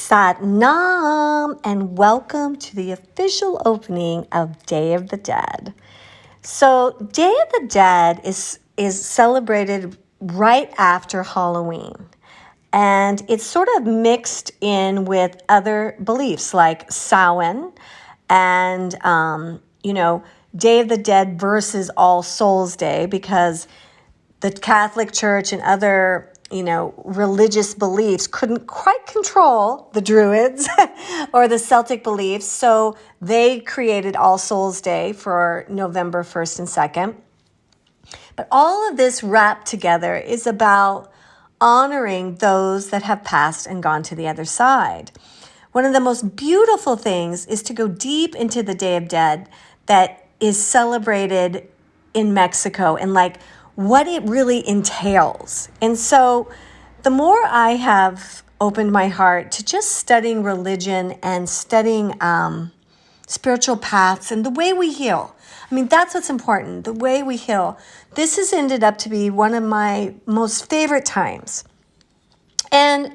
Sat Nam, and welcome to the official opening of Day of the Dead. So, Day of the Dead is celebrated right after Halloween, and it's sort of mixed in with other beliefs like Samhain and Day of the Dead versus All Souls Day, because the Catholic Church and other religious beliefs couldn't quite control the Druids or the Celtic beliefs. So they created All Souls Day for November 1st and 2nd. But all of this wrapped together is about honoring those that have passed and gone to the other side. One of the most beautiful things is to go deep into the Day of Dead that is celebrated in Mexico and what it really entails. And so the more I have opened my heart to just studying religion and studying spiritual paths and the way we heal. I mean, that's what's important, the way we heal. This has ended up to be one of my most favorite times. And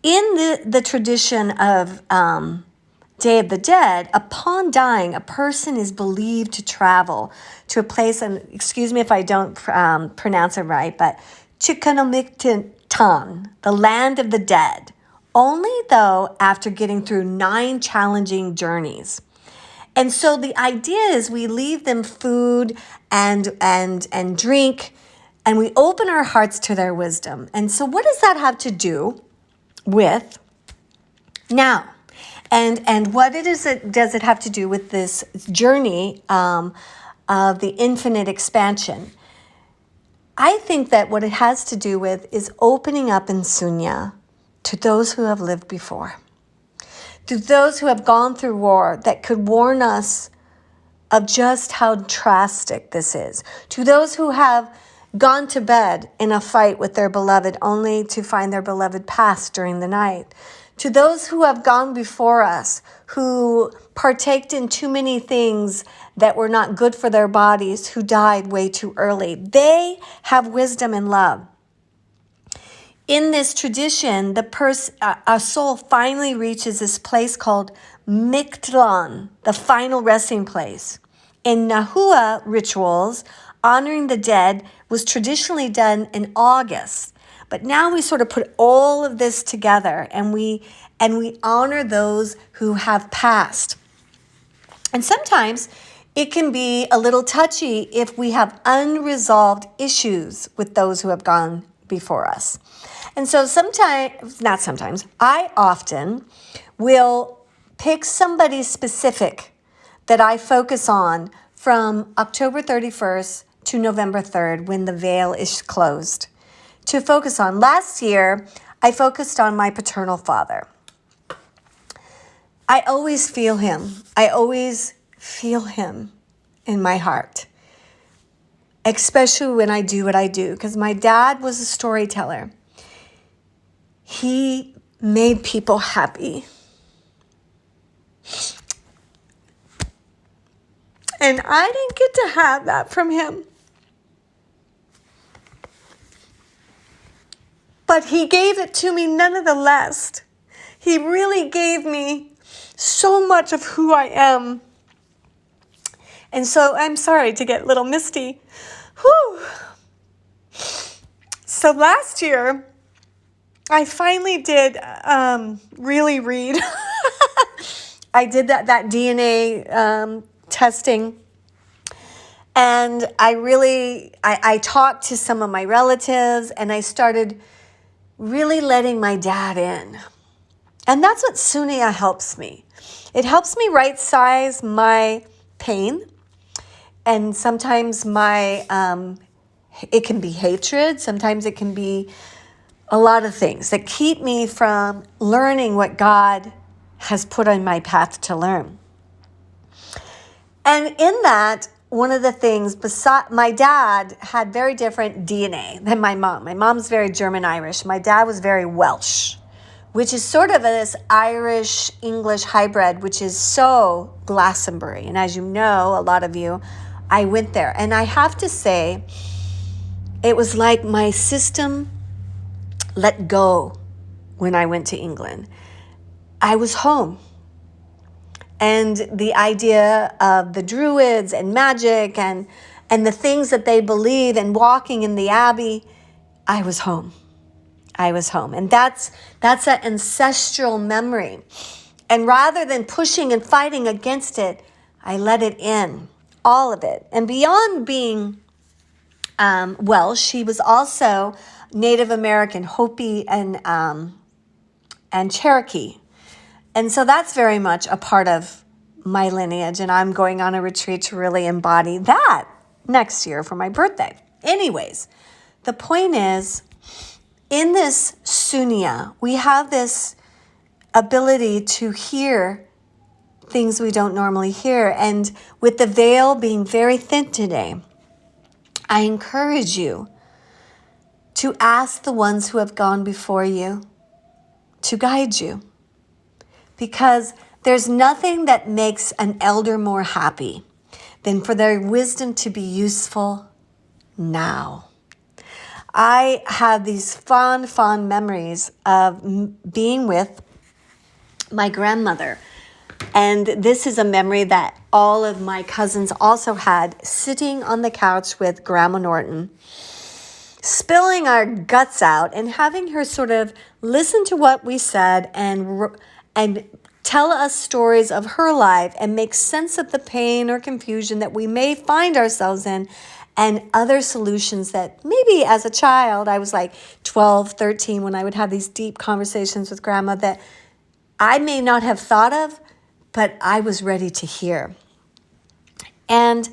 in the tradition of Day of the Dead, upon dying, a person is believed to travel to a place, and excuse me if I don't pronounce it right, but Chicanamictan, the land of the dead, only though after getting through 9 challenging journeys. And so the idea is we leave them food and drink, and we open our hearts to their wisdom. And so what does that have to do with now? And what does it have to do with this journey of the infinite expansion? I think that what it has to do with is opening up in Sunya to those who have lived before, to those who have gone through war that could warn us of just how drastic this is, to those who have gone to bed in a fight with their beloved only to find their beloved pass during the night, to those who have gone before us, who partaked in too many things that were not good for their bodies, who died way too early. They have wisdom and love. In this tradition, a soul finally reaches this place called Mictlan, the final resting place. In Nahua rituals, honoring the dead was traditionally done in August. But now we sort of put all of this together and we honor those who have passed. And sometimes it can be a little touchy if we have unresolved issues with those who have gone before us. And so I often will pick somebody specific that I focus on from October 31st to November 3rd when the veil is closed to focus on. Last year, I focused on my paternal father. I always feel him. I always feel him in my heart, especially when I do what I do, because my dad was a storyteller. He made people happy. And I didn't get to have that from him. But he gave it to me nonetheless. He really gave me so much of who I am. And so I'm sorry to get a little misty. Whew. So last year, I finally did really read. I did that DNA testing. And I talked to some of my relatives, and I started really letting my dad in. And that's what Sunya helps me. It helps me right size my pain. And sometimes it can be hatred. Sometimes it can be a lot of things that keep me from learning what God has put on my path to learn. And in that, one of the things, my dad had very different DNA than my mom. My mom's very German-Irish. My dad was very Welsh, which is sort of this Irish-English hybrid, which is so Glastonbury. And as you know, a lot of you, I went there. And I have to say, it was like my system let go when I went to England. I was home. And the idea of the Druids and magic and the things that they believe and walking in the Abbey, I was home. I was home. And that's an ancestral memory. And rather than pushing and fighting against it, I let it in, all of it. And beyond being Welsh, she was also Native American, Hopi, and Cherokee. And so that's very much a part of my lineage, and I'm going on a retreat to really embody that next year for my birthday. Anyways, the point is, in this sunya, we have this ability to hear things we don't normally hear. And with the veil being very thin today, I encourage you to ask the ones who have gone before you to guide you. Because there's nothing that makes an elder more happy than for their wisdom to be useful now. I have these fond memories of being with my grandmother. And this is a memory that all of my cousins also had, sitting on the couch with Grandma Norton, spilling our guts out and having her sort of listen to what we said and tell us stories of her life and make sense of the pain or confusion that we may find ourselves in, and other solutions that maybe as a child, I was like 12, 13, when I would have these deep conversations with Grandma that I may not have thought of, but I was ready to hear. And,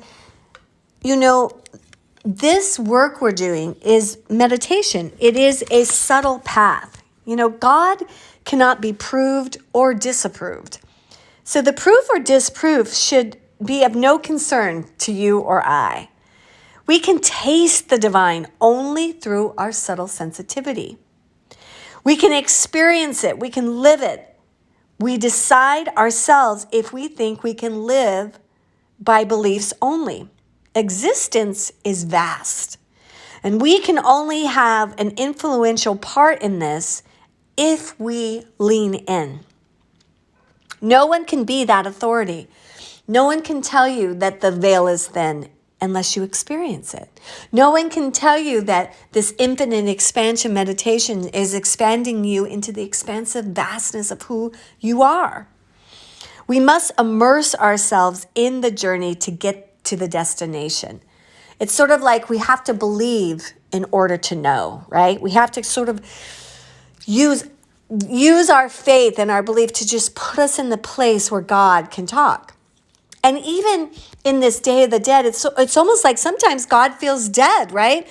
this work we're doing is meditation. It is a subtle path. God cannot be proved or disapproved. So the proof or disproof should be of no concern to you or I. We can taste the divine only through our subtle sensitivity. We can experience it. We can live it. We decide ourselves if we think we can live by beliefs only. Existence is vast, and we can only have an influential part in this if we lean in. No one can be that authority. No one can tell you that the veil is thin unless you experience it. No one can tell you that this infinite expansion meditation is expanding you into the expansive vastness of who you are. We must immerse ourselves in the journey to get to the destination. It's sort of like we have to believe in order to know, right? We have to sort of use our faith and our belief to just put us in the place where God can talk. And even in this Day of the Dead, it's almost like sometimes God feels dead, right?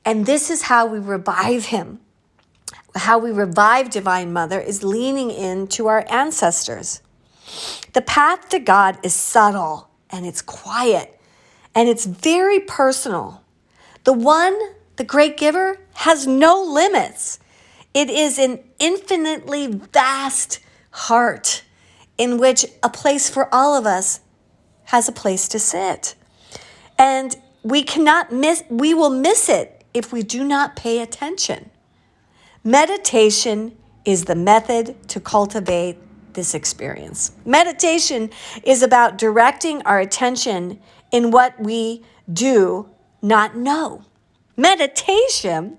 And this is how we revive him. How we revive Divine Mother is leaning into our ancestors. The path to God is subtle and it's quiet and it's very personal. The great giver, has no limits. It is an infinitely vast heart in which a place for all of us has a place to sit. And we will miss it if we do not pay attention. Meditation is the method to cultivate this experience. Meditation is about directing our attention in what we do not know. Meditation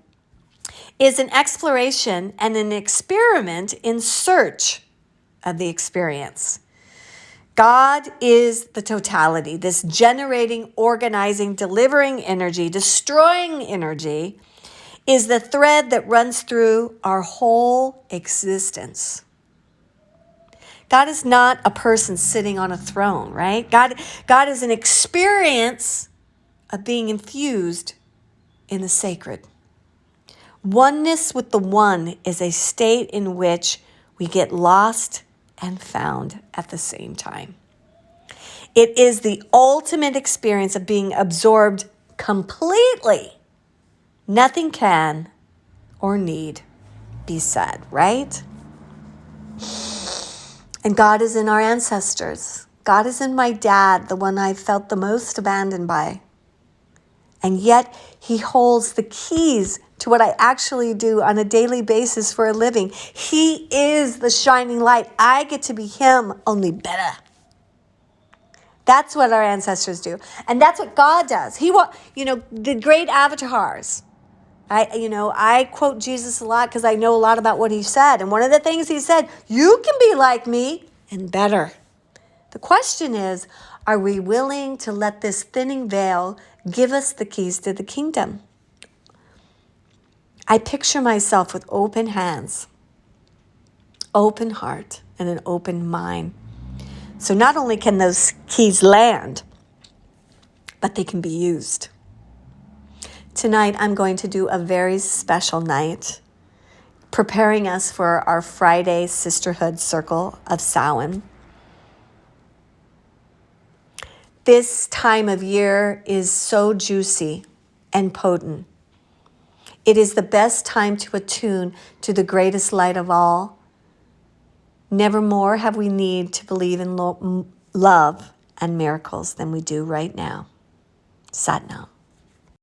is an exploration and an experiment in search of the experience. God is the totality, this generating, organizing, delivering energy, destroying energy is the thread that runs through our whole existence. God is not a person sitting on a throne, right? God is an experience of being infused in the sacred. Oneness with the one is a state in which we get lost and found at the same time. It is the ultimate experience of being absorbed completely. Nothing can or need be said, right? And God is in our ancestors. God is in my dad, the one I felt the most abandoned by. And yet he holds the keys to what I actually do on a daily basis for a living. He is the shining light. I get to be him, only better. That's what our ancestors do. And that's what God does. The great avatars. I quote Jesus a lot because I know a lot about what he said. And one of the things he said, you can be like me and better. The question is, are we willing to let this thinning veil give us the keys to the kingdom? I picture myself with open hands, open heart, and an open mind. So not only can those keys land, but they can be used. Tonight, I'm going to do a very special night, preparing us for our Friday Sisterhood Circle of Samhain. This time of year is so juicy and potent. It is the best time to attune to the greatest light of all. Never more have we need to believe in love and miracles than we do right now. Sat Nam.